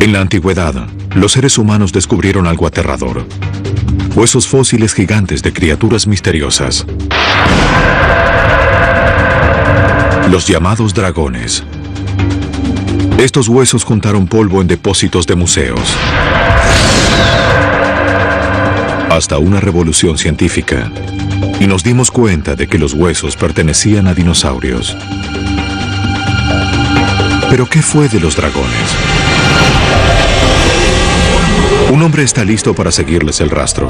En la antigüedad, los seres humanos descubrieron algo aterrador: huesos fósiles gigantes de criaturas misteriosas. Los llamados dragones. Estos huesos juntaron polvo en depósitos de museos. Hasta una revolución científica, y nos dimos cuenta de que los huesos pertenecían a dinosaurios. ¿Pero qué fue de los dragones? Un hombre está listo para seguirles el rastro.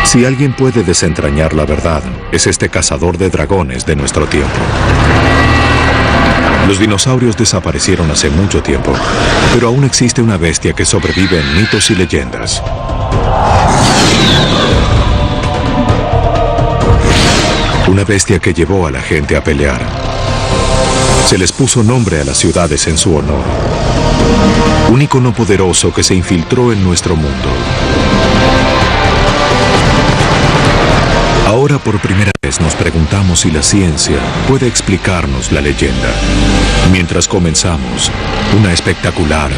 Si alguien puede desentrañar la verdad, es este cazador de dragones de nuestro tiempo. Los dinosaurios desaparecieron hace mucho tiempo, pero aún existe una bestia que sobrevive en mitos y leyendas. Una bestia que llevó a la gente a pelear. Se les puso nombre a las ciudades en su honor. Un ícono poderoso que se infiltró en nuestro mundo. Ahora por primera vez nos preguntamos si la ciencia puede explicarnos la leyenda. Mientras comenzamos una espectacular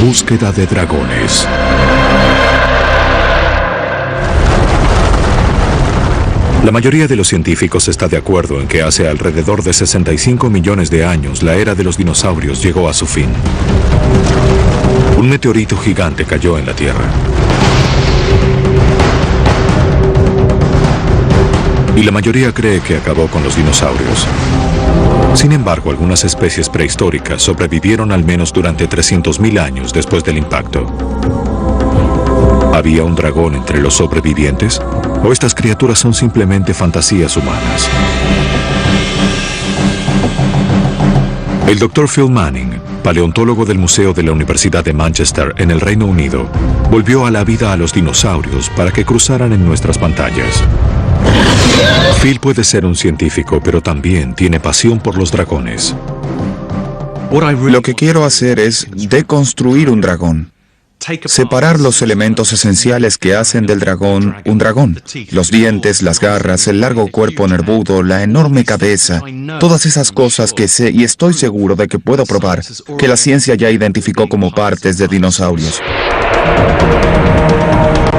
búsqueda de dragones. La mayoría de los científicos está de acuerdo en que hace alrededor de 65 millones de años la era de los dinosaurios llegó a su fin. Un meteorito gigante cayó en la Tierra. Y la mayoría cree que acabó con los dinosaurios. Sin embargo, algunas especies prehistóricas sobrevivieron al menos durante 300.000 años después del impacto. ¿Había un dragón entre los sobrevivientes? ¿O estas criaturas son simplemente fantasías humanas? El Dr. Phil Manning, paleontólogo del Museo de la Universidad de Manchester en el Reino Unido, volvió a la vida a los dinosaurios para que cruzaran en nuestras pantallas. Phil puede ser un científico, pero también tiene pasión por los dragones. Lo que quiero hacer es deconstruir un dragón. Separar los elementos esenciales que hacen del dragón un dragón. Los dientes, las garras, el largo cuerpo nervudo, la enorme cabeza. Todas esas cosas que sé y estoy seguro de que puedo probar que la ciencia ya identificó como partes de dinosaurios.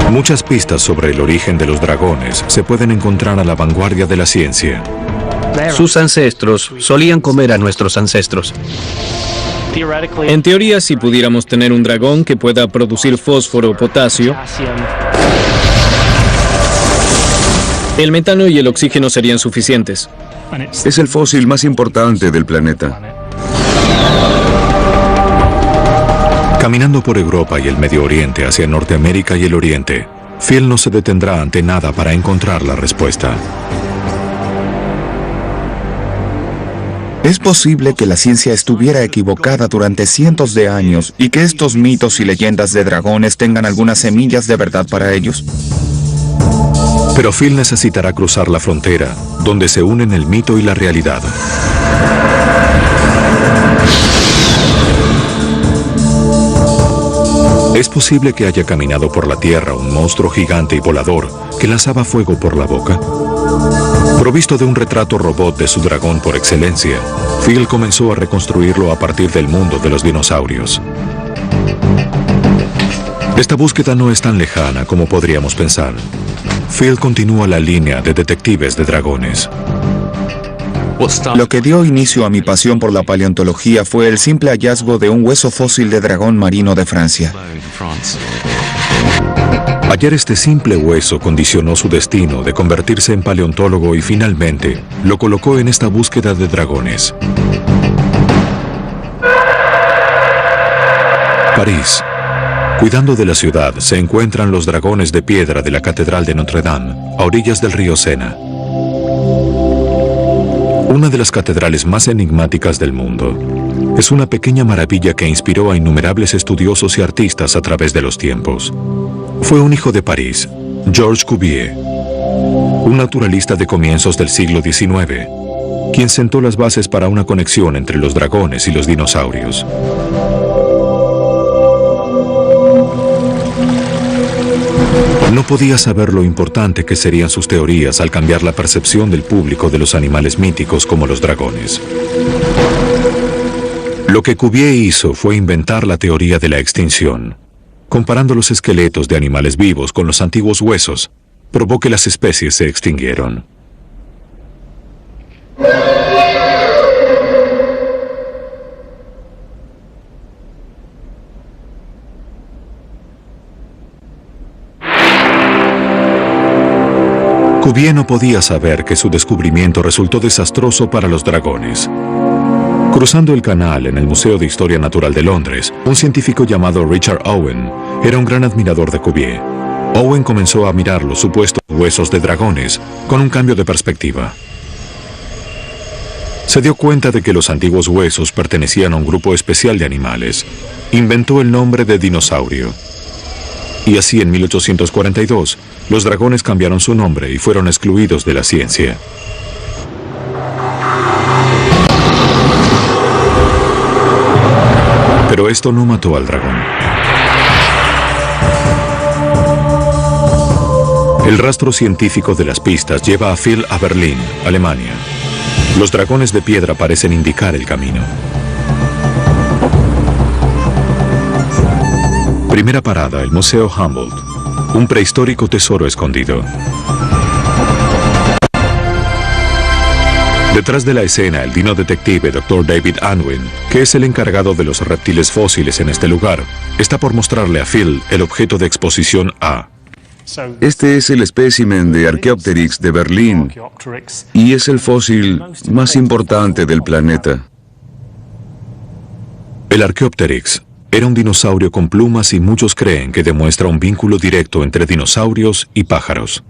Muchas pistas sobre el origen de los dragones se pueden encontrar a la vanguardia de la ciencia. Sus ancestros solían comer a nuestros ancestros. En teoría, si pudiéramos tener un dragón que pueda producir fósforo o potasio, el metano y el oxígeno serían suficientes. Es el fósil más importante del planeta. Caminando por Europa y el Medio Oriente hacia Norteamérica y el Oriente, Phil no se detendrá ante nada para encontrar la respuesta. Es posible que la ciencia estuviera equivocada durante cientos de años y que estos mitos y leyendas de dragones tengan algunas semillas de verdad para ellos. Pero Phil necesitará cruzar la frontera, donde se unen el mito y la realidad. Es posible que haya caminado por la Tierra un monstruo gigante y volador que lanzaba fuego por la boca. Provisto de un retrato robot de su dragón por excelencia, Phil comenzó a reconstruirlo a partir del mundo de los dinosaurios. Esta búsqueda no es tan lejana como podríamos pensar. Phil continúa la línea de detectives de dragones. Lo que dio inicio a mi pasión por la paleontología fue el simple hallazgo de un hueso fósil de dragón marino de Francia. Ayer este simple hueso condicionó su destino de convertirse en paleontólogo y finalmente lo colocó en esta búsqueda de dragones. París. Cuidando de la ciudad se encuentran los dragones de piedra de la Catedral de Notre Dame, a orillas del río Sena. Una de las catedrales más enigmáticas del mundo. Es una pequeña maravilla que inspiró a innumerables estudiosos y artistas a través de los tiempos. Fue un hijo de París, Georges Cuvier, un naturalista de comienzos del siglo XIX, quien sentó las bases para una conexión entre los dragones y los dinosaurios. No podía saber lo importante que serían sus teorías al cambiar la percepción del público de los animales míticos como los dragones. Lo que Cuvier hizo fue inventar la teoría de la extinción. Comparando los esqueletos de animales vivos con los antiguos huesos, probó que las especies se extinguieron. Cuvier no podía saber que su descubrimiento resultó desastroso para los dragones. Cruzando el canal en el Museo de Historia Natural de Londres, un científico llamado Richard Owen era un gran admirador de Cuvier. Owen comenzó a mirar los supuestos huesos de dragones con un cambio de perspectiva. Se dio cuenta de que los antiguos huesos pertenecían a un grupo especial de animales. Inventó el nombre de dinosaurio. Y así en 1842, los dragones cambiaron su nombre y fueron excluidos de la ciencia. Pero esto no mató al dragón. El rastro científico de las pistas lleva a Phil a Berlín, Alemania. Los dragones de piedra parecen indicar el camino. Primera parada, el Museo Humboldt, un prehistórico tesoro escondido. Detrás de la escena, el dino detective Dr. David Unwin, que es el encargado de los reptiles fósiles en este lugar, está por mostrarle a Phil el objeto de exposición A. Este es el espécimen de Archaeopteryx de Berlín y es el fósil más importante del planeta. El Archaeopteryx era un dinosaurio con plumas y muchos creen que demuestra un vínculo directo entre dinosaurios y pájaros.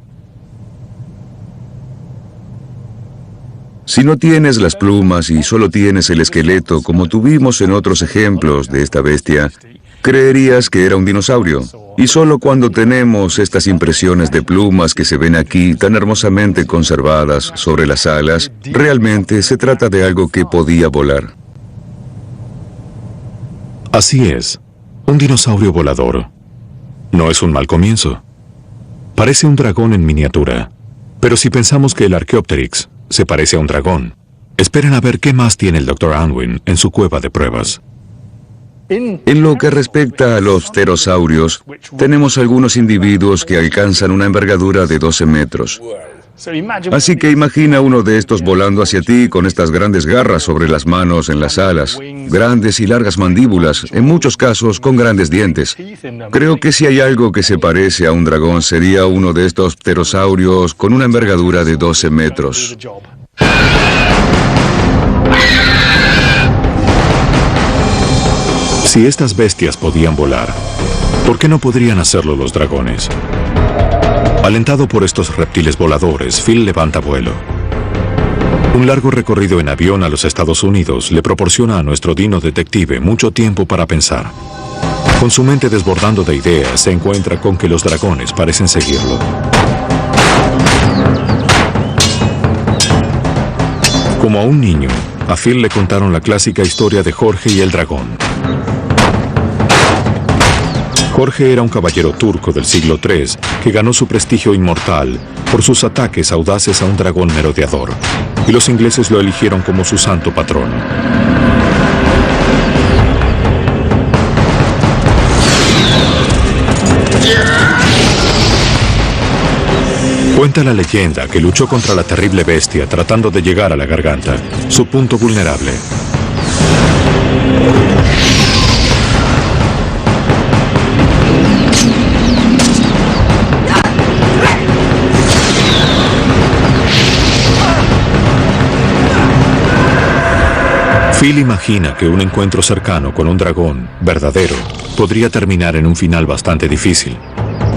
Si no tienes las plumas y solo tienes el esqueleto, como tuvimos en otros ejemplos de esta bestia, creerías que era un dinosaurio. Y solo cuando tenemos estas impresiones de plumas que se ven aquí tan hermosamente conservadas sobre las alas, realmente se trata de algo que podía volar. Así es, un dinosaurio volador. No es un mal comienzo. Parece un dragón en miniatura. Pero si pensamos que el Archaeopteryx se parece a un dragón, esperen a ver qué más tiene el Dr. Unwin en su cueva de pruebas. En lo que respecta a los pterosaurios, tenemos algunos individuos que alcanzan una envergadura de 12 metros. Así que imagina uno de estos volando hacia ti con estas grandes garras sobre las manos en las alas, grandes y largas mandíbulas, en muchos casos con grandes dientes. Creo que si hay algo que se parece a un dragón sería uno de estos pterosaurios con una envergadura de 12 metros. Si estas bestias podían volar, ¿por qué no podrían hacerlo los dragones? Alentado por estos reptiles voladores, Phil levanta vuelo. Un largo recorrido en avión a los Estados Unidos le proporciona a nuestro dino detective mucho tiempo para pensar. Con su mente desbordando de ideas, se encuentra con que los dragones parecen seguirlo. Como a un niño, a Phil le contaron la clásica historia de Jorge y el dragón. Jorge era un caballero turco del siglo III que ganó su prestigio inmortal por sus ataques audaces a un dragón merodeador, y los ingleses lo eligieron como su santo patrón. Cuenta la leyenda que luchó contra la terrible bestia tratando de llegar a la garganta, su punto vulnerable. Phil imagina que un encuentro cercano con un dragón verdadero podría terminar en un final bastante difícil.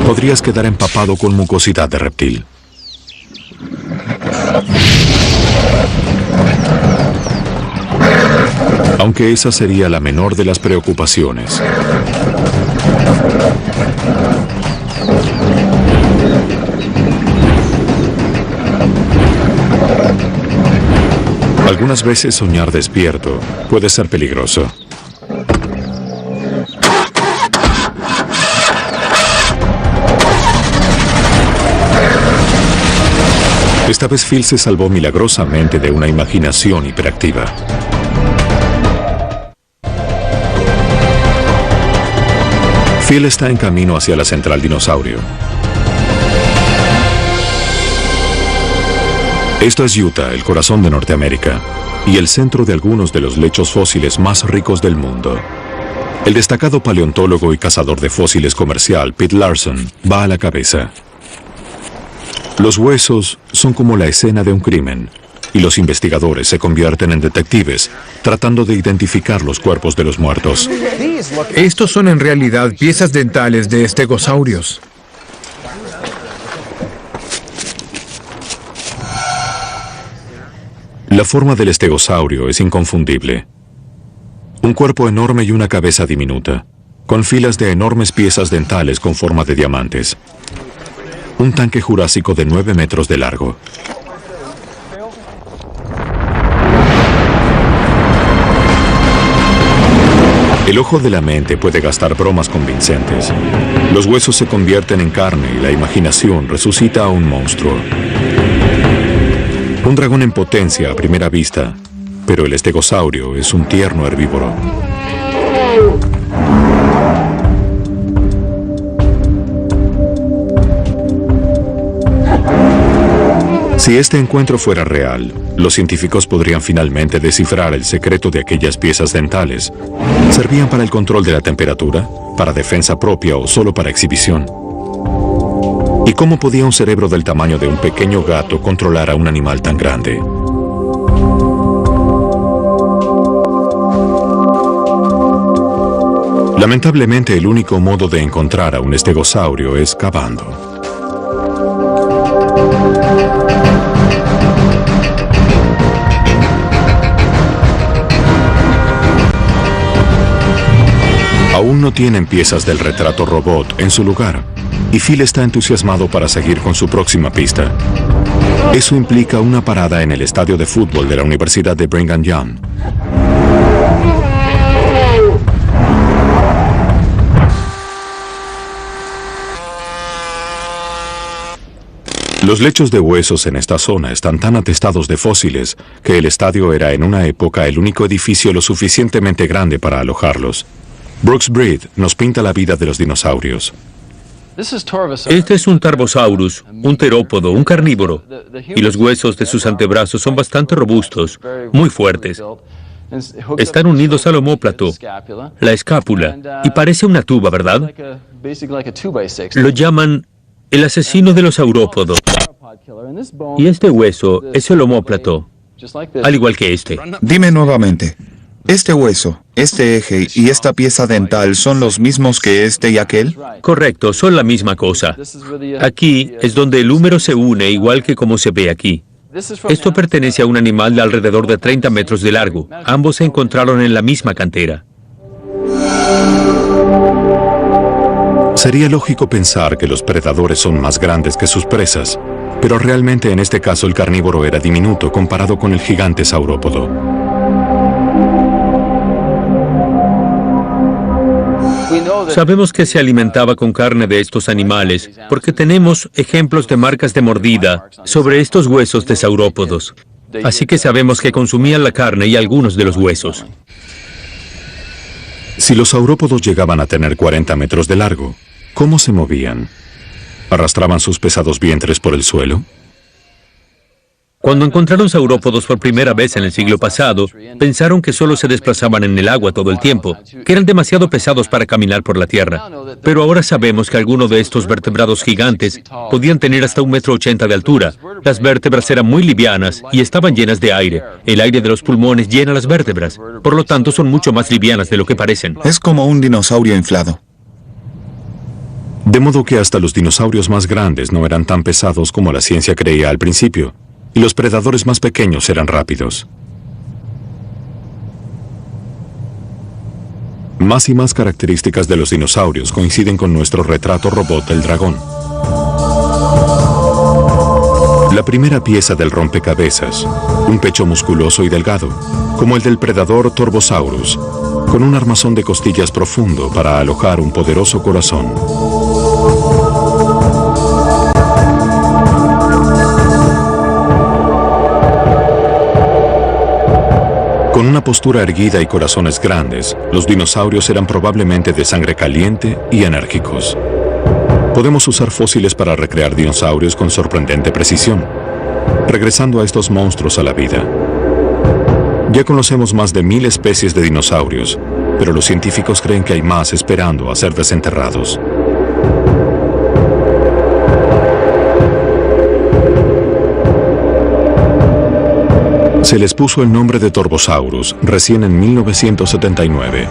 Podrías quedar empapado con mucosidad de reptil. Aunque esa sería la menor de las preocupaciones. Algunas veces soñar despierto puede ser peligroso. Esta vez Phil se salvó milagrosamente de una imaginación hiperactiva. Phil está en camino hacia la central dinosaurio. Esto es Utah, el corazón de Norteamérica, y el centro de algunos de los lechos fósiles más ricos del mundo. El destacado paleontólogo y cazador de fósiles comercial Pete Larson va a la cabeza. Los huesos son como la escena de un crimen, y los investigadores se convierten en detectives, tratando de identificar los cuerpos de los muertos. Estos son en realidad piezas dentales de estegosaurios. La forma del estegosaurio es inconfundible. Un cuerpo enorme y una cabeza diminuta, con filas de enormes piezas dentales con forma de diamantes. Un tanque jurásico de 9 metros de largo. El ojo de la mente puede gastar bromas convincentes. Los huesos se convierten en carne y la imaginación resucita a un monstruo. Un dragón en potencia a primera vista, pero el estegosaurio es un tierno herbívoro. Si este encuentro fuera real, los científicos podrían finalmente descifrar el secreto de aquellas piezas dentales. ¿Servían para el control de la temperatura, para defensa propia o solo para exhibición? ¿Y cómo podía un cerebro del tamaño de un pequeño gato controlar a un animal tan grande? Lamentablemente, el único modo de encontrar a un estegosaurio es cavando. Aún no tienen piezas del retrato robot en su lugar, y Phil está entusiasmado para seguir con su próxima pista. Eso implica una parada en el estadio de fútbol de la Universidad de Brigham Young. Los lechos de huesos en esta zona están tan atestados de fósiles que el estadio era en una época el único edificio lo suficientemente grande para alojarlos. Brooks Breed nos pinta la vida de los dinosaurios. Este es un Tarbosaurus, un terópodo, un carnívoro, y los huesos de sus antebrazos son bastante robustos, muy fuertes. Están unidos al omóplato, la escápula, y parece una tuba, ¿verdad? Lo llaman el asesino de los saurópodos. Y este hueso es el omóplato, al igual que este. Dime nuevamente, ¿este hueso, este eje y esta pieza dental son los mismos que este y aquel? Correcto, son la misma cosa. Aquí es donde el húmero se une, igual que como se ve aquí. Esto pertenece a un animal de alrededor de 30 metros de largo. Ambos se encontraron en la misma cantera. Sería lógico pensar que los predadores son más grandes que sus presas, pero realmente en este caso el carnívoro era diminuto comparado con el gigante saurópodo. Sabemos que se alimentaba con carne de estos animales porque tenemos ejemplos de marcas de mordida sobre estos huesos de saurópodos. Así que sabemos que consumían la carne y algunos de los huesos. Si los saurópodos llegaban a tener 40 metros de largo, ¿cómo se movían? ¿Arrastraban sus pesados vientres por el suelo? Cuando encontraron saurópodos por primera vez en el siglo pasado, pensaron que solo se desplazaban en el agua todo el tiempo, que eran demasiado pesados para caminar por la tierra. Pero ahora sabemos que algunos de estos vertebrados gigantes podían tener hasta 1,80 m de altura. Las vértebras eran muy livianas y estaban llenas de aire. El aire de los pulmones llena las vértebras. Por lo tanto, son mucho más livianas de lo que parecen. Es como un dinosaurio inflado. De modo que hasta los dinosaurios más grandes no eran tan pesados como la ciencia creía al principio. Y los predadores más pequeños eran rápidos. Más y más características de los dinosaurios coinciden con nuestro retrato robot del dragón. La primera pieza del rompecabezas, un pecho musculoso y delgado, como el del predador Torvosaurus, con un armazón de costillas profundo para alojar un poderoso corazón. Con una postura erguida y corazones grandes, los dinosaurios eran probablemente de sangre caliente y enérgicos. Podemos usar fósiles para recrear dinosaurios con sorprendente precisión, regresando a estos monstruos a la vida. Ya conocemos más de 1000 especies de dinosaurios, pero los científicos creen que hay más esperando a ser desenterrados. Se les puso el nombre de Torvosaurus recién en 1979,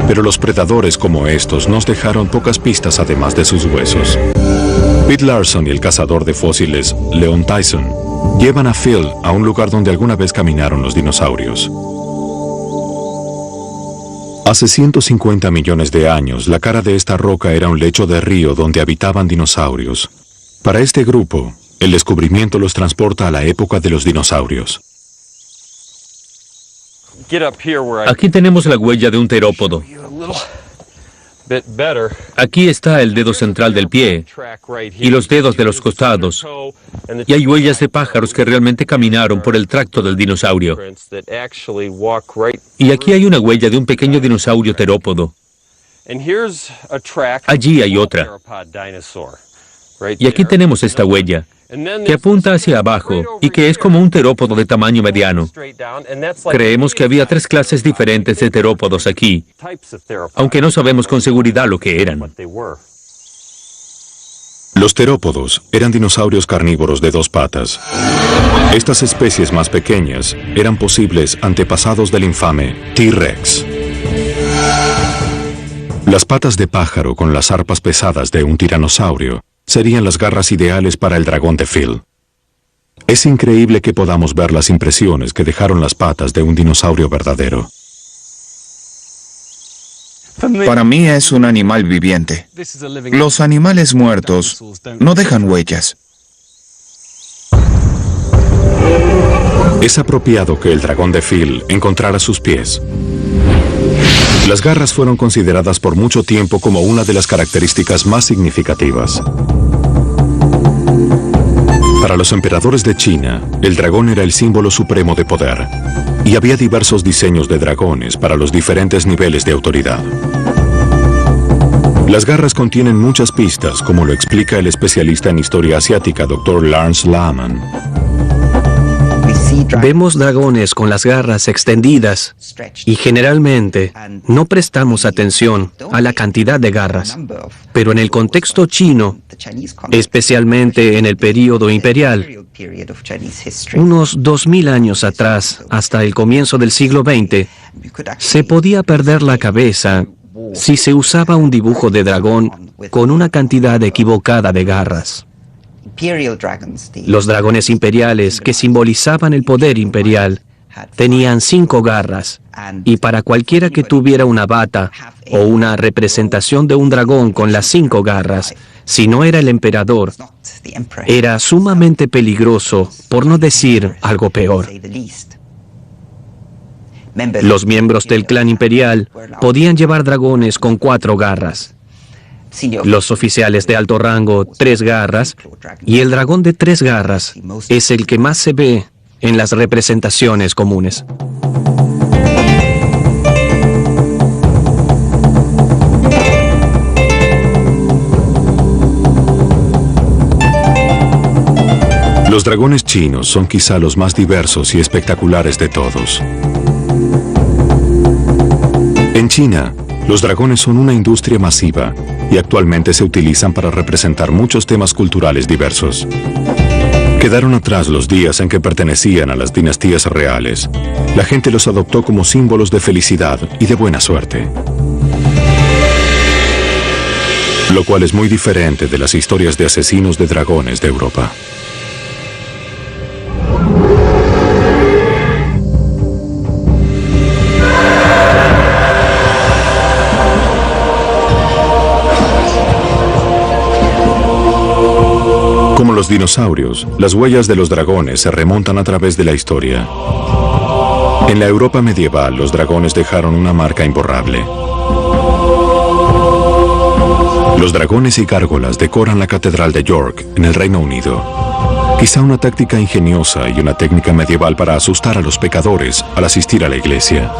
pero los predadores como estos nos dejaron pocas pistas además de sus huesos. Pete Larson y el cazador de fósiles, Leon Tyson, llevan a Phil a un lugar donde alguna vez caminaron los dinosaurios. Hace 150 millones de años, la cara de esta roca era un lecho de río donde habitaban dinosaurios. Para este grupo, el descubrimiento los transporta a la época de los dinosaurios. Aquí tenemos la huella de un terópodo. Aquí está el dedo central del pie y los dedos de los costados. Y hay huellas de pájaros que realmente caminaron por el tracto del dinosaurio. Y aquí hay una huella de un pequeño dinosaurio terópodo. Allí hay otra. Y aquí tenemos esta huella, que apunta hacia abajo y que es como un terópodo de tamaño mediano. Creemos que había 3 clases diferentes de terópodos aquí, aunque no sabemos con seguridad lo que eran. Los terópodos eran dinosaurios carnívoros de 2 patas. Estas especies más pequeñas eran posibles antepasados del infame T-Rex. Las patas de pájaro con las arpas pesadas de un tiranosaurio serían las garras ideales para el dragón de Phil. Es increíble que podamos ver las impresiones que dejaron las patas de un dinosaurio verdadero. Para mí es un animal viviente. Los animales muertos no dejan huellas. Es apropiado que el dragón de Phil encontrara sus pies. Las garras fueron consideradas por mucho tiempo como una de las características más significativas. Para los emperadores de China, el dragón era el símbolo supremo de poder, y había diversos diseños de dragones para los diferentes niveles de autoridad. Las garras contienen muchas pistas, como lo explica el especialista en historia asiática, Dr. Lance Lahman. Vemos dragones con las garras extendidas y generalmente no prestamos atención a la cantidad de garras. Pero en el contexto chino, especialmente en el período imperial, unos 2000 años atrás, hasta el comienzo del siglo XX, se podía perder la cabeza si se usaba un dibujo de dragón con una cantidad equivocada de garras. Los dragones imperiales, que simbolizaban el poder imperial, tenían 5 garras, y para cualquiera que tuviera una bata o una representación de un dragón con las 5 garras, si no era el emperador, era sumamente peligroso, por no decir algo peor. Los miembros del clan imperial podían llevar dragones con 4 garras. Los oficiales de alto rango, 3 garras, y el dragón de 3 garras es el que más se ve en las representaciones comunes. Los dragones chinos son quizá los más diversos y espectaculares de todos. En China, los dragones son una industria masiva y actualmente se utilizan para representar muchos temas culturales diversos. Quedaron atrás los días en que pertenecían a las dinastías reales. La gente los adoptó como símbolos de felicidad y de buena suerte. Lo cual es muy diferente de las historias de asesinos de dragones de Europa. Como los dinosaurios, las huellas de los dragones se remontan a través de la historia. En la Europa medieval, los dragones dejaron una marca imborrable. Los dragones y gárgolas decoran la Catedral de York, en el Reino Unido. Quizá una táctica ingeniosa y una técnica medieval para asustar a los pecadores al asistir a la iglesia.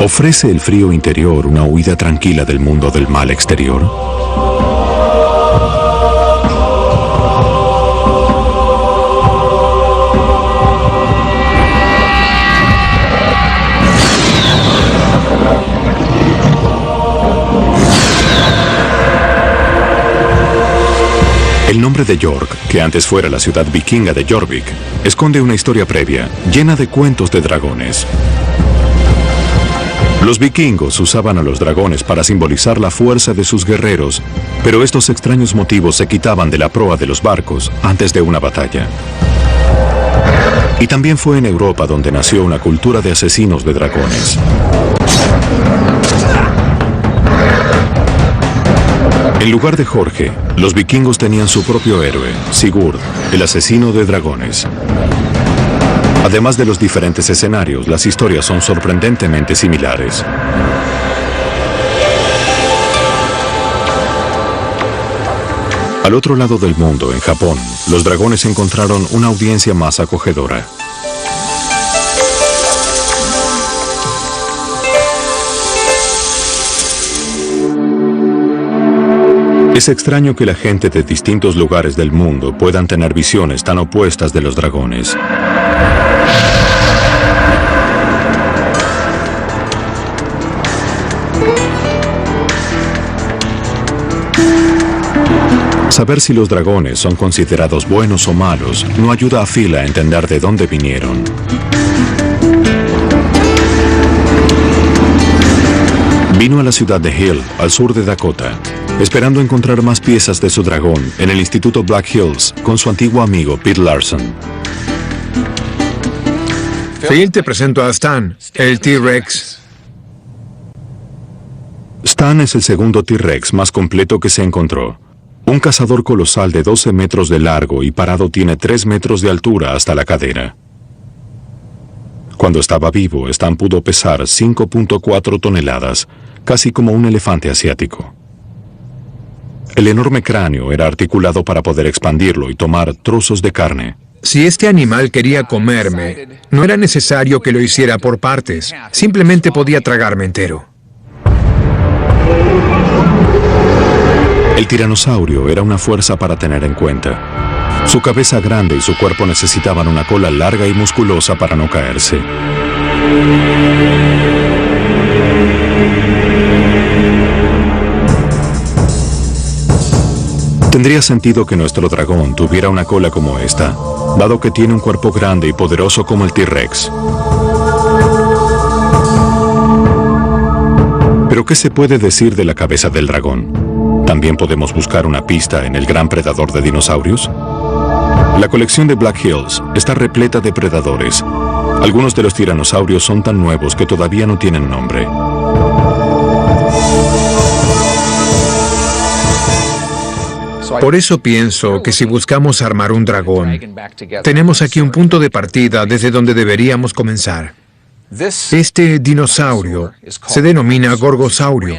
¿Ofrece el frío interior una huida tranquila del mundo del mal exterior? El nombre de York, que antes fuera la ciudad vikinga de Jorvik, esconde una historia previa, llena de cuentos de dragones. Los vikingos usaban a los dragones para simbolizar la fuerza de sus guerreros, pero estos extraños motivos se quitaban de la proa de los barcos antes de una batalla. Y también fue en Europa donde nació una cultura de asesinos de dragones. En lugar de Jorge, los vikingos tenían su propio héroe, Sigurd, el asesino de dragones. Además de los diferentes escenarios, las historias son sorprendentemente similares. Al otro lado del mundo, en Japón, los dragones encontraron una audiencia más acogedora. Es extraño que la gente de distintos lugares del mundo puedan tener visiones tan opuestas de los dragones. Saber si los dragones son considerados buenos o malos no ayuda a Phil a entender de dónde vinieron. Vino a la ciudad de Hill, al sur de Dakota, esperando encontrar más piezas de su dragón en el Instituto Black Hills con su antiguo amigo Pete Larson. Phil, te presento a Stan, el T-Rex. Stan es el segundo T-Rex más completo que se encontró. Un cazador colosal de 12 metros de largo y parado tiene 3 metros de altura hasta la cadera. Cuando estaba vivo, Stan pudo pesar 5.4 toneladas, casi como un elefante asiático. El enorme cráneo era articulado para poder expandirlo y tomar trozos de carne. Si este animal quería comerme, no era necesario que lo hiciera por partes. Simplemente podía tragarme entero. El tiranosaurio era una fuerza para tener en cuenta. Su cabeza grande y su cuerpo necesitaban una cola larga y musculosa para no caerse. Tendría sentido que nuestro dragón tuviera una cola como esta, dado que tiene un cuerpo grande y poderoso como el T-Rex. ¿Pero qué se puede decir de la cabeza del dragón? ¿También podemos buscar una pista en el gran predador de dinosaurios? La colección de Black Hills está repleta de predadores. Algunos de los tiranosaurios son tan nuevos que todavía no tienen nombre. Por eso pienso que si buscamos armar un dragón, tenemos aquí un punto de partida desde donde deberíamos comenzar. Este dinosaurio se denomina Gorgosaurio.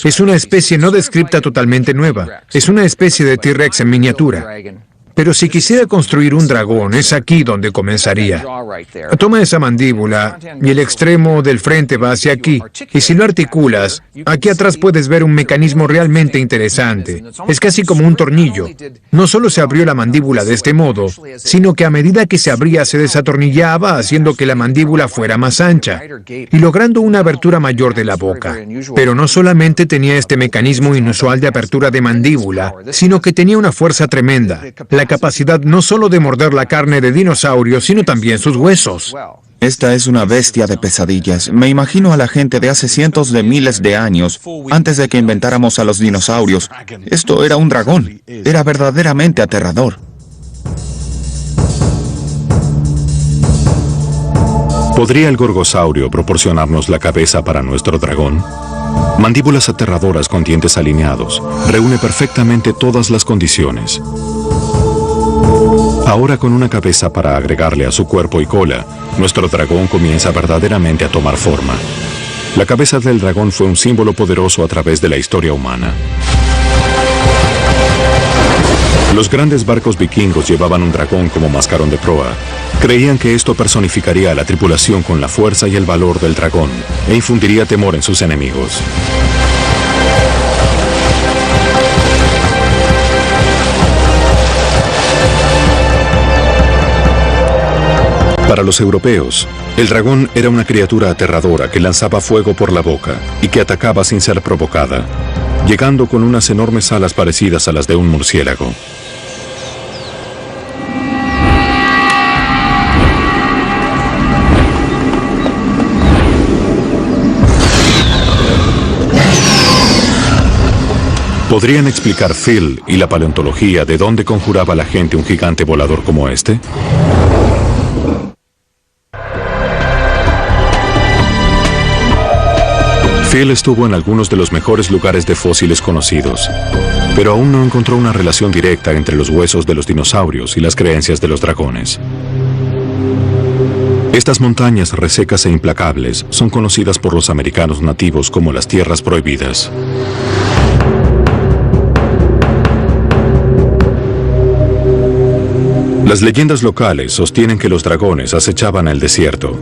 Es una especie no descripta totalmente nueva. Es una especie de T-Rex en miniatura. Pero si quisiera construir un dragón, es aquí donde comenzaría. Toma esa mandíbula y el extremo del frente va hacia aquí. Y si lo articulas, aquí atrás puedes ver un mecanismo realmente interesante. Es casi como un tornillo. No solo se abrió la mandíbula de este modo, sino que a medida que se abría se desatornillaba, haciendo que la mandíbula fuera más ancha y logrando una abertura mayor de la boca. Pero no solamente tenía este mecanismo inusual de apertura de mandíbula, sino que tenía una fuerza tremenda. La capacidad no solo de morder la carne de dinosaurios, sino también sus huesos. Esta es una bestia de pesadillas. Me imagino a la gente de hace cientos de miles de años, antes de que inventáramos a los dinosaurios. Esto era un dragón. Era verdaderamente aterrador. ¿Podría el gorgosaurio proporcionarnos la cabeza para nuestro dragón? Mandíbulas aterradoras con dientes alineados. Reúne perfectamente todas las condiciones. Ahora con una cabeza para agregarle a su cuerpo y cola, nuestro dragón comienza verdaderamente a tomar forma. La cabeza del dragón fue un símbolo poderoso a través de la historia humana. Los grandes barcos vikingos llevaban un dragón como mascarón de proa. Creían que esto personificaría a la tripulación con la fuerza y el valor del dragón e infundiría temor en sus enemigos. Para los europeos, el dragón era una criatura aterradora que lanzaba fuego por la boca y que atacaba sin ser provocada, llegando con unas enormes alas parecidas a las de un murciélago. ¿Podrían explicar Phil y la paleontología de dónde conjuraba la gente un gigante volador como este? Phil estuvo en algunos de los mejores lugares de fósiles conocidos, pero aún no encontró una relación directa entre los huesos de los dinosaurios y las creencias de los dragones. Estas montañas resecas e implacables son conocidas por los americanos nativos como las tierras prohibidas. Las leyendas locales sostienen que los dragones acechaban el desierto.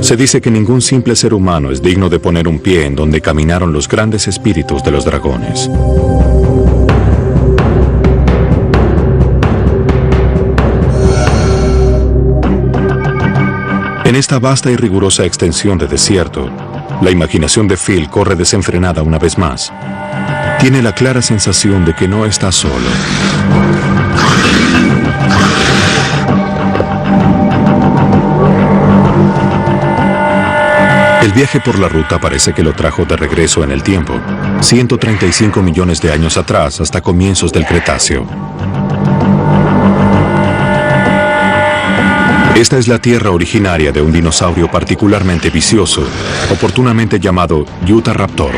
Se dice que ningún simple ser humano es digno de poner un pie en donde caminaron los grandes espíritus de los dragones. En esta vasta y rigurosa extensión de desierto, la imaginación de Phil corre desenfrenada una vez más. Tiene la clara sensación de que no está solo. El viaje por la ruta parece que lo trajo de regreso en el tiempo, 135 millones de años atrás hasta comienzos del Cretáceo. Esta es la tierra originaria de un dinosaurio particularmente vicioso, oportunamente llamado Utahraptor.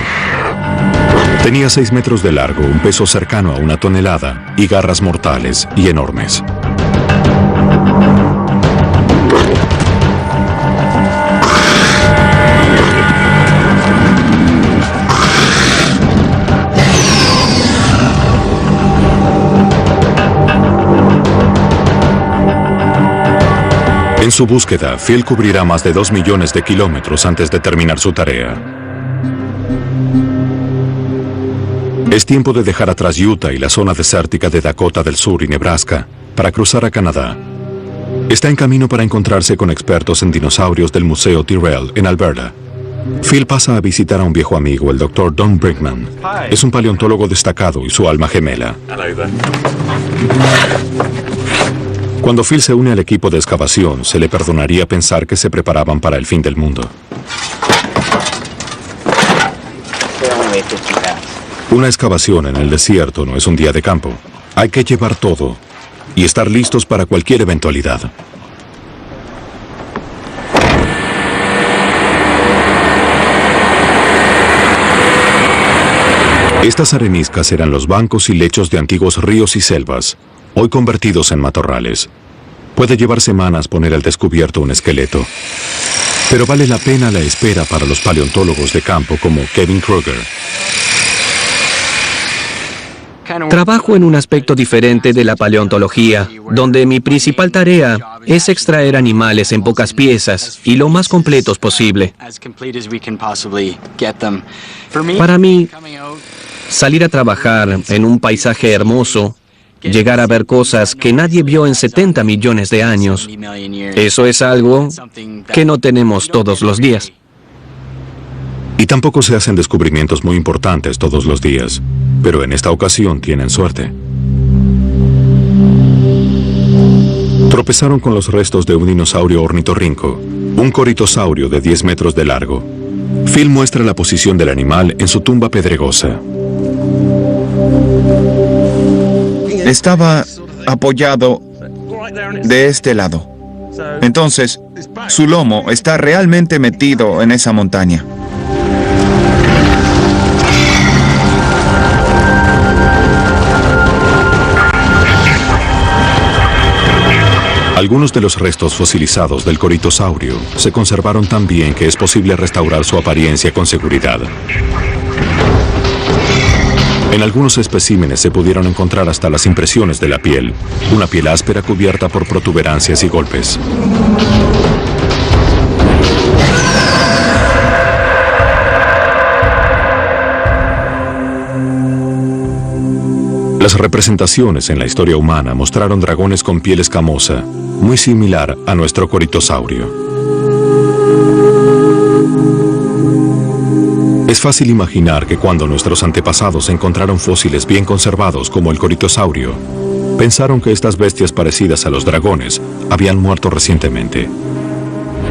Tenía 6 metros de largo, un peso cercano a 1 tonelada y garras mortales y enormes. En su búsqueda, Phil cubrirá más de 2 millones de kilómetros antes de terminar su tarea. Es tiempo de dejar atrás Utah y la zona desértica de Dakota del Sur y Nebraska para cruzar a Canadá. Está en camino para encontrarse con expertos en dinosaurios del Museo Tyrrell en Alberta. Phil pasa a visitar a un viejo amigo, el Dr. Don Brickman. Es un paleontólogo destacado y su alma gemela. Cuando Phil se une al equipo de excavación, se le perdonaría pensar que se preparaban para el fin del mundo. Una excavación en el desierto no es un día de campo. Hay que llevar todo y estar listos para cualquier eventualidad. Estas areniscas eran los bancos y lechos de antiguos ríos y selvas, hoy convertidos en matorrales. Puede llevar semanas poner al descubierto un esqueleto, pero vale la pena la espera para los paleontólogos de campo como Kevin Kruger. Trabajo en un aspecto diferente de la paleontología, donde mi principal tarea es extraer animales en pocas piezas y lo más completos posible. Para mí, salir a trabajar en un paisaje hermoso, llegar a ver cosas que nadie vio en 70 millones de años, eso es algo que no tenemos todos los días. Y tampoco se hacen descubrimientos muy importantes todos los días, pero en esta ocasión tienen suerte. Tropezaron con los restos de un dinosaurio ornitorrinco, un coritosaurio de 10 metros de largo. Phil muestra la posición del animal en su tumba pedregosa. Estaba apoyado de este lado. Entonces, su lomo está realmente metido en esa montaña. Algunos de los restos fosilizados del coritosaurio se conservaron tan bien que es posible restaurar su apariencia con seguridad. En algunos especímenes se pudieron encontrar hasta las impresiones de la piel, una piel áspera cubierta por protuberancias y golpes. Las representaciones en la historia humana mostraron dragones con piel escamosa, muy similar a nuestro coritosaurio. Es fácil imaginar que cuando nuestros antepasados encontraron fósiles bien conservados como el coritosaurio, pensaron que estas bestias parecidas a los dragones habían muerto recientemente.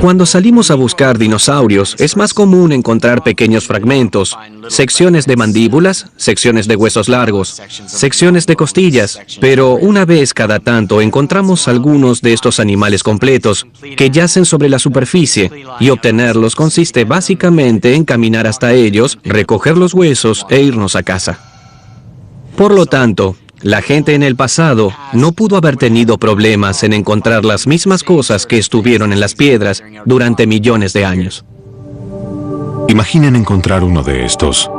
Cuando salimos a buscar dinosaurios, es más común encontrar pequeños fragmentos, secciones de mandíbulas, secciones de huesos largos, secciones de costillas, pero una vez cada tanto encontramos algunos de estos animales completos que yacen sobre la superficie, y obtenerlos consiste básicamente en caminar hasta ellos, recoger los huesos e irnos a casa. Por lo tanto, la gente en el pasado no pudo haber tenido problemas en encontrar las mismas cosas que estuvieron en las piedras durante millones de años. Imaginen encontrar uno de estos.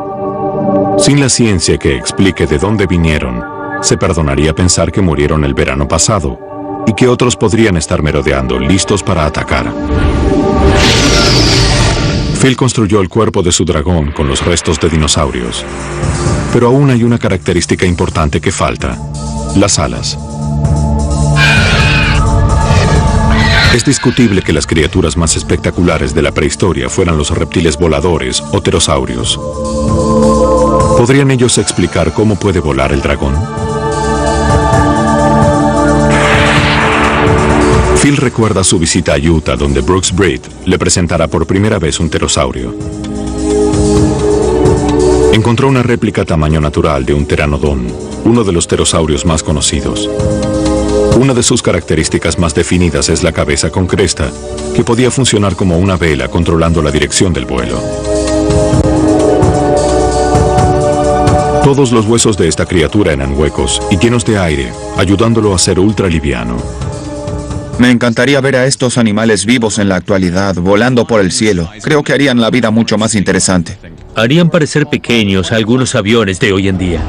Sin la ciencia que explique de dónde vinieron, se perdonaría pensar que murieron el verano pasado y que otros podrían estar merodeando, listos para atacar. Phil construyó el cuerpo de su dragón con los restos de dinosaurios. Pero aún hay una característica importante que falta: las alas. Es discutible que las criaturas más espectaculares de la prehistoria fueran los reptiles voladores o pterosaurios. ¿Podrían ellos explicar cómo puede volar el dragón? Phil recuerda su visita a Utah, donde Brooks Britt le presentará por primera vez un pterosaurio. Encontró una réplica tamaño natural de un pteranodón, uno de los pterosaurios más conocidos. Una de sus características más definidas es la cabeza con cresta, que podía funcionar como una vela controlando la dirección del vuelo. Todos los huesos de esta criatura eran huecos y llenos de aire, ayudándolo a ser ultra liviano. Me encantaría ver a estos animales vivos en la actualidad, volando por el cielo. Creo que harían la vida mucho más interesante. Harían parecer pequeños a algunos aviones de hoy en día.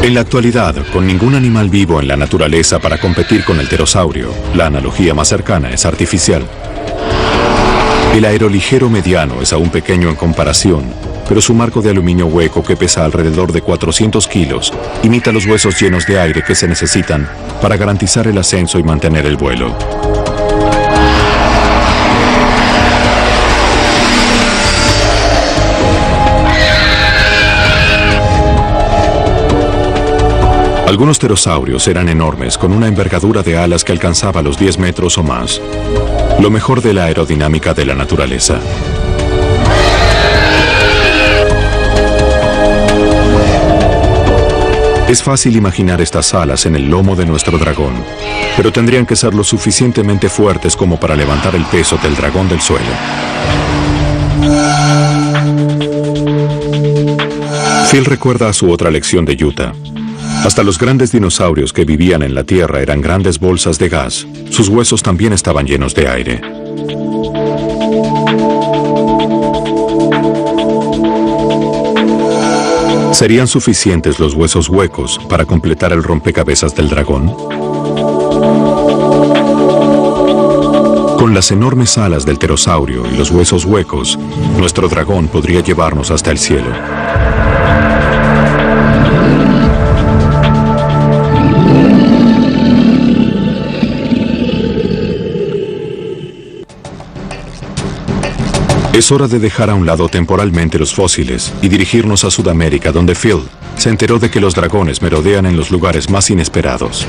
En la actualidad, con ningún animal vivo en la naturaleza para competir con el pterosaurio, la analogía más cercana es artificial. El aeroligero mediano es aún pequeño en comparación, pero su marco de aluminio hueco, que pesa alrededor de 400 kilos, imita los huesos llenos de aire que se necesitan para garantizar el ascenso y mantener el vuelo. Algunos pterosaurios eran enormes, con una envergadura de alas que alcanzaba los 10 metros o más. Lo mejor de la aerodinámica de la naturaleza. Es fácil imaginar estas alas en el lomo de nuestro dragón, pero tendrían que ser lo suficientemente fuertes como para levantar el peso del dragón del suelo. Phil recuerda a su otra lección de Utah. Hasta los grandes dinosaurios que vivían en la Tierra eran grandes bolsas de gas. Sus huesos también estaban llenos de aire. ¿Serían suficientes los huesos huecos para completar el rompecabezas del dragón? Con las enormes alas del pterosaurio y los huesos huecos, nuestro dragón podría llevarnos hasta el cielo. Es hora de dejar a un lado temporalmente los fósiles y dirigirnos a Sudamérica, donde Phil se enteró de que los dragones merodean en los lugares más inesperados.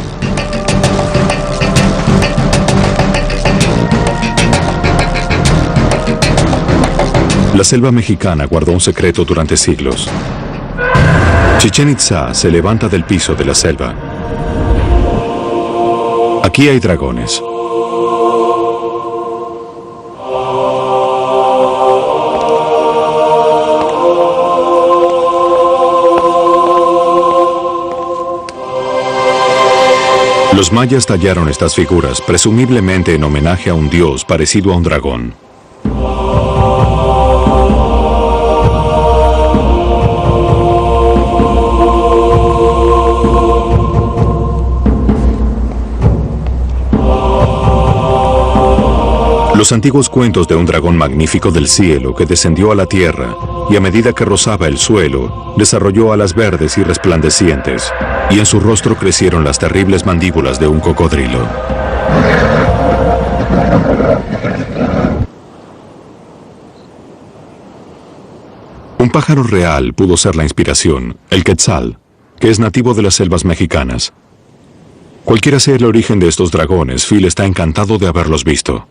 La selva mexicana guardó un secreto durante siglos. Chichén Itzá se levanta del piso de la selva. Aquí hay dragones. Los mayas tallaron estas figuras, presumiblemente en homenaje a un dios parecido a un dragón. Los antiguos cuentos de un dragón magnífico del cielo que descendió a la tierra y a medida que rozaba el suelo, desarrolló alas verdes y resplandecientes, y en su rostro crecieron las terribles mandíbulas de un cocodrilo. Un pájaro real pudo ser la inspiración, el quetzal, que es nativo de las selvas mexicanas. Cualquiera sea el origen de estos dragones, Phil está encantado de haberlos visto.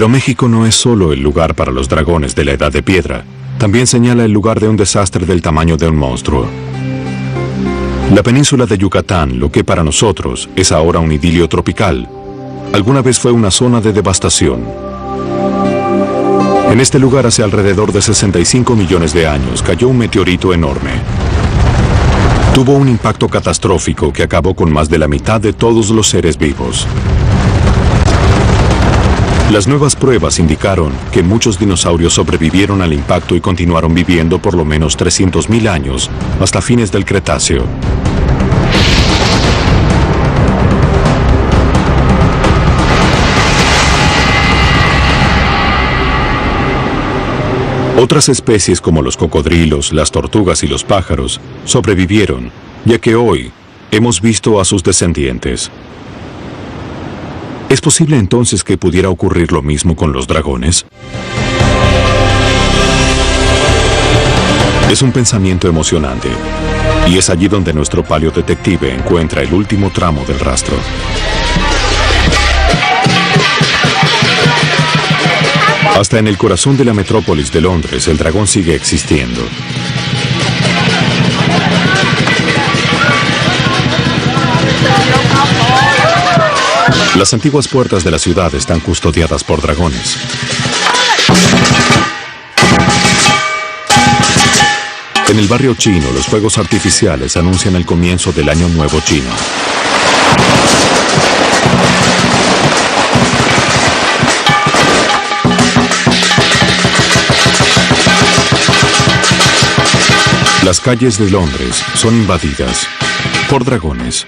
Pero México no es solo el lugar para los dragones de la Edad de Piedra, también señala el lugar de un desastre del tamaño de un monstruo. La península de Yucatán, lo que para nosotros es ahora un idilio tropical, alguna vez fue una zona de devastación. En este lugar hace alrededor de 65 millones de años cayó un meteorito enorme. Tuvo un impacto catastrófico que acabó con más de la mitad de todos los seres vivos. Las nuevas pruebas indicaron que muchos dinosaurios sobrevivieron al impacto y continuaron viviendo por lo menos 300.000 años, hasta fines del Cretáceo. Otras especies como los cocodrilos, las tortugas y los pájaros sobrevivieron, ya que hoy hemos visto a sus descendientes. ¿Es posible entonces que pudiera ocurrir lo mismo con los dragones? Es un pensamiento emocionante, y es allí donde nuestro paleodetective encuentra el último tramo del rastro. Hasta en el corazón de la metrópolis de Londres, el dragón sigue existiendo. Las antiguas puertas de la ciudad están custodiadas por dragones. En el barrio chino, los fuegos artificiales anuncian el comienzo del Año Nuevo chino. Las calles de Londres son invadidas por dragones.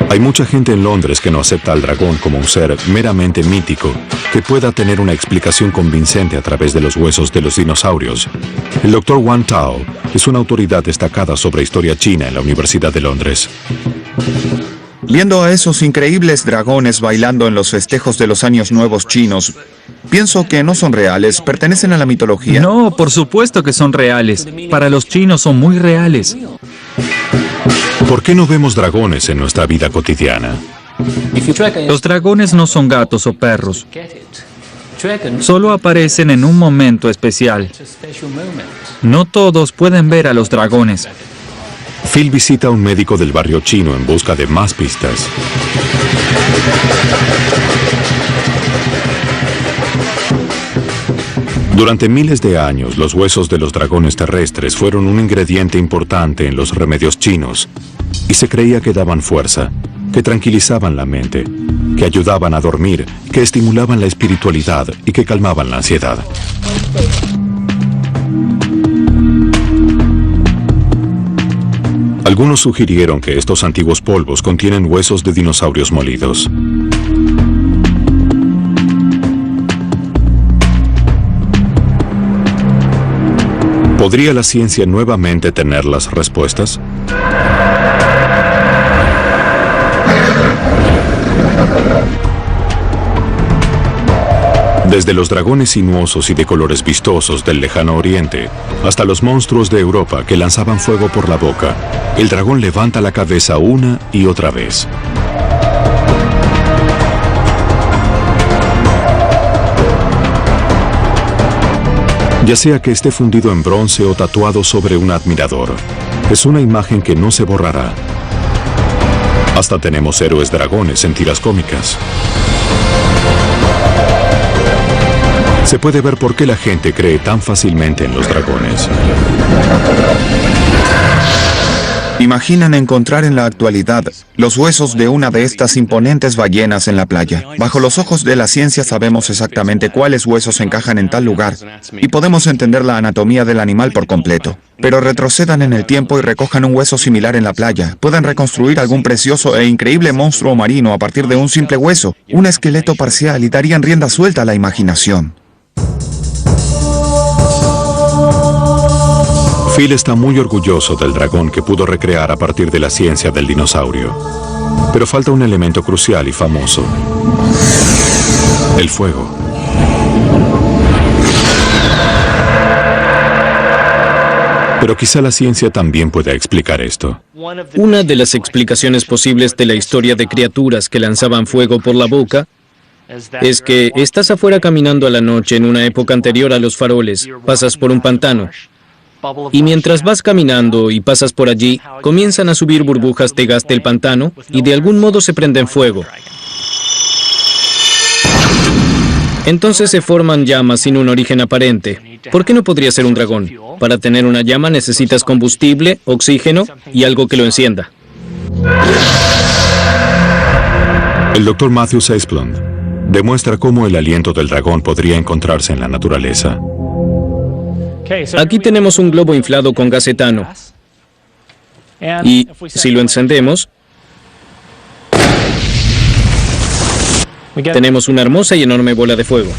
Hay mucha gente en Londres que no acepta al dragón como un ser meramente mítico que pueda tener una explicación convincente a través de los huesos de los dinosaurios. El Dr. Wang Tao es una autoridad destacada sobre historia china en la Universidad de Londres. Viendo a esos increíbles dragones bailando en los festejos de los años nuevos chinos, pienso que no son reales, pertenecen a la mitología. No, por supuesto que son reales. Para los chinos son muy reales. ¿Por qué no vemos dragones en nuestra vida cotidiana? Los dragones no son gatos o perros. Solo aparecen en un momento especial. No todos pueden ver a los dragones. Phil visita a un médico del barrio chino en busca de más pistas. Durante miles de años, los huesos de los dragones terrestres fueron un ingrediente importante en los remedios chinos, y se creía que daban fuerza, que tranquilizaban la mente, que ayudaban a dormir, que estimulaban la espiritualidad y que calmaban la ansiedad. Algunos sugirieron que estos antiguos polvos contienen huesos de dinosaurios molidos. ¿Podría la ciencia nuevamente tener las respuestas? Desde los dragones sinuosos y de colores vistosos del lejano oriente, hasta los monstruos de Europa que lanzaban fuego por la boca, el dragón levanta la cabeza una y otra vez. Ya sea que esté fundido en bronce o tatuado sobre un admirador, es una imagen que no se borrará. Hasta tenemos héroes dragones en tiras cómicas. Se puede ver por qué la gente cree tan fácilmente en los dragones. Imaginan encontrar en la actualidad los huesos de una de estas imponentes ballenas en la playa. Bajo los ojos de la ciencia sabemos exactamente cuáles huesos encajan en tal lugar y podemos entender la anatomía del animal por completo. Pero retrocedan en el tiempo y recojan un hueso similar en la playa. Pueden reconstruir algún precioso e increíble monstruo marino a partir de un simple hueso, un esqueleto parcial, y darían rienda suelta a la imaginación. Phil está muy orgulloso del dragón que pudo recrear a partir de la ciencia del dinosaurio. Pero falta un elemento crucial y famoso: el fuego. Pero quizá la ciencia también pueda explicar esto. Una de las explicaciones posibles de la historia de criaturas que lanzaban fuego por la boca es que estás afuera caminando a la noche en una época anterior a los faroles, pasas por un pantano, y mientras vas caminando y pasas por allí, comienzan a subir burbujas de gas del pantano y de algún modo se prenden fuego. Entonces se forman llamas sin un origen aparente. ¿Por qué no podría ser un dragón? Para tener una llama necesitas combustible, oxígeno y algo que lo encienda. El Dr. Matthew Seisplund demuestra cómo el aliento del dragón podría encontrarse en la naturaleza. Aquí tenemos un globo inflado con gas etano. Y si lo encendemos, tenemos una hermosa y enorme bola de fuego.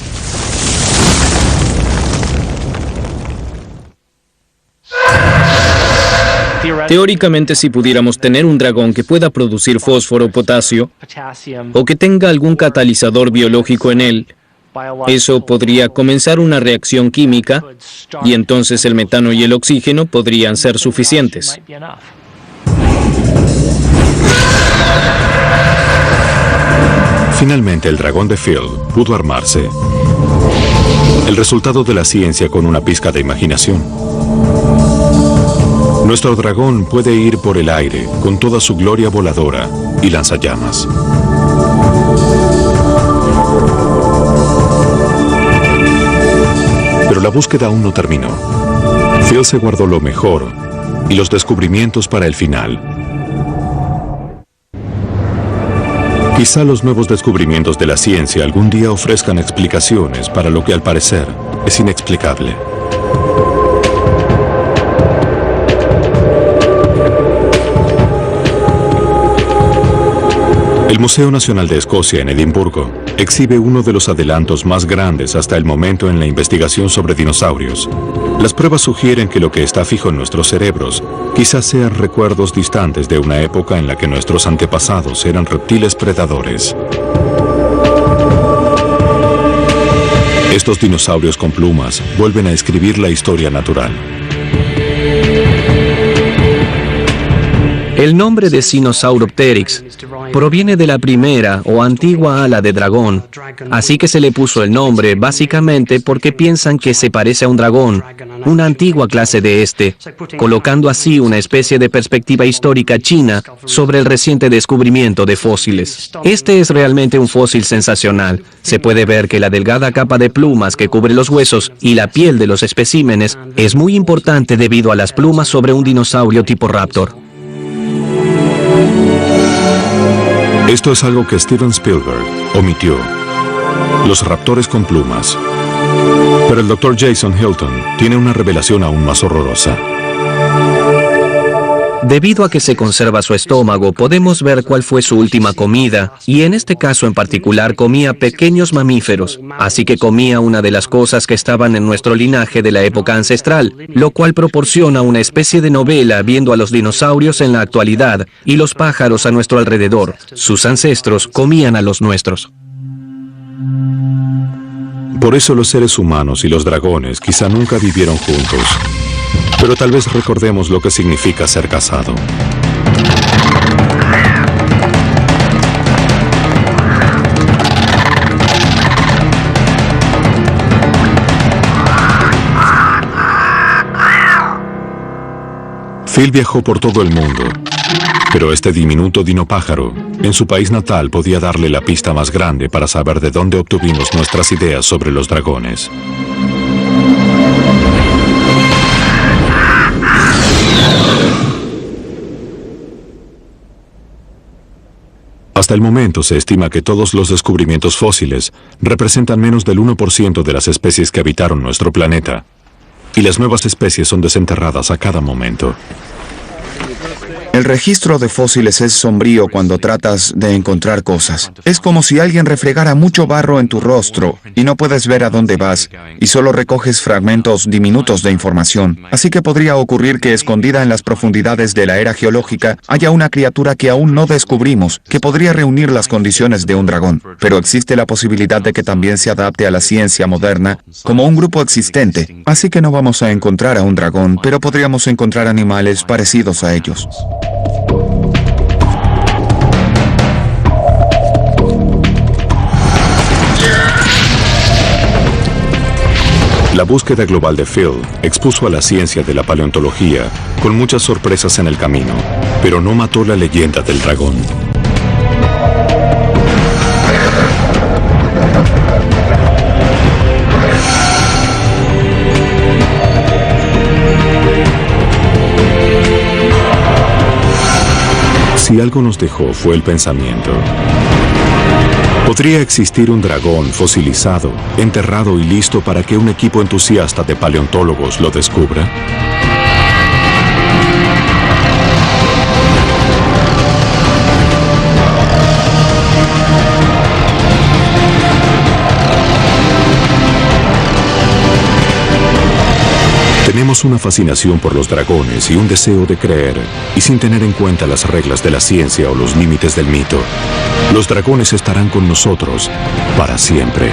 Teóricamente, si pudiéramos tener un dragón que pueda producir fósforo o potasio, o que tenga algún catalizador biológico en él, eso podría comenzar una reacción química y entonces el metano y el oxígeno podrían ser suficientes. Finalmente, el dragón de Phil pudo armarse. El resultado de la ciencia con una pizca de imaginación. Nuestro dragón puede ir por el aire con toda su gloria voladora y lanzallamas. Pero la búsqueda aún no terminó. Phil se guardó lo mejor y los descubrimientos para el final. Quizá los nuevos descubrimientos de la ciencia algún día ofrezcan explicaciones para lo que al parecer es inexplicable. El Museo Nacional de Escocia en Edimburgo exhibe uno de los adelantos más grandes hasta el momento en la investigación sobre dinosaurios. Las pruebas sugieren que lo que está fijo en nuestros cerebros quizás sean recuerdos distantes de una época en la que nuestros antepasados eran reptiles predadores. Estos dinosaurios con plumas vuelven a escribir la historia natural. El nombre de Sinosauropteryx proviene de la primera o antigua ala de dragón, así que se le puso el nombre básicamente porque piensan que se parece a un dragón, una antigua clase de este, colocando así una especie de perspectiva histórica china sobre el reciente descubrimiento de fósiles. Este es realmente un fósil sensacional. Se puede ver que la delgada capa de plumas que cubre los huesos y la piel de los especímenes es muy importante debido a las plumas sobre un dinosaurio tipo raptor. Esto es algo que Steven Spielberg omitió: los raptores con plumas. Pero el Dr. Jason Hilton tiene una revelación aún más horrorosa. Debido a que se conserva su estómago, podemos ver cuál fue su última comida, y en este caso en particular comía pequeños mamíferos, así que comía una de las cosas que estaban en nuestro linaje de la época ancestral, lo cual proporciona una especie de novela viendo a los dinosaurios en la actualidad y los pájaros a nuestro alrededor. Sus ancestros comían a los nuestros. Por eso los seres humanos y los dragones quizá nunca vivieron juntos. Pero tal vez recordemos lo que significa ser casado. Phil viajó por todo el mundo, pero este diminuto dinopájaro, en su país natal, podía darle la pista más grande para saber de dónde obtuvimos nuestras ideas sobre los dragones. Hasta el momento se estima que todos los descubrimientos fósiles representan menos del 1% de las especies que habitaron nuestro planeta, y las nuevas especies son desenterradas a cada momento. El registro de fósiles es sombrío cuando tratas de encontrar cosas. Es como si alguien refregara mucho barro en tu rostro y no puedes ver a dónde vas y solo recoges fragmentos diminutos de información. Así que podría ocurrir que escondida en las profundidades de la era geológica haya una criatura que aún no descubrimos, que podría reunir las condiciones de un dragón. Pero existe la posibilidad de que también se adapte a la ciencia moderna como un grupo existente. Así que no vamos a encontrar a un dragón, pero podríamos encontrar animales parecidos a ellos. La búsqueda global de Phil expuso a la ciencia de la paleontología con muchas sorpresas en el camino, pero no mató la leyenda del dragón. Si algo nos dejó fue el pensamiento. ¿Podría existir un dragón fosilizado, enterrado y listo para que un equipo entusiasta de paleontólogos lo descubra? Tenemos una fascinación por los dragones y un deseo de creer, y sin tener en cuenta las reglas de la ciencia o los límites del mito. Los dragones estarán con nosotros para siempre.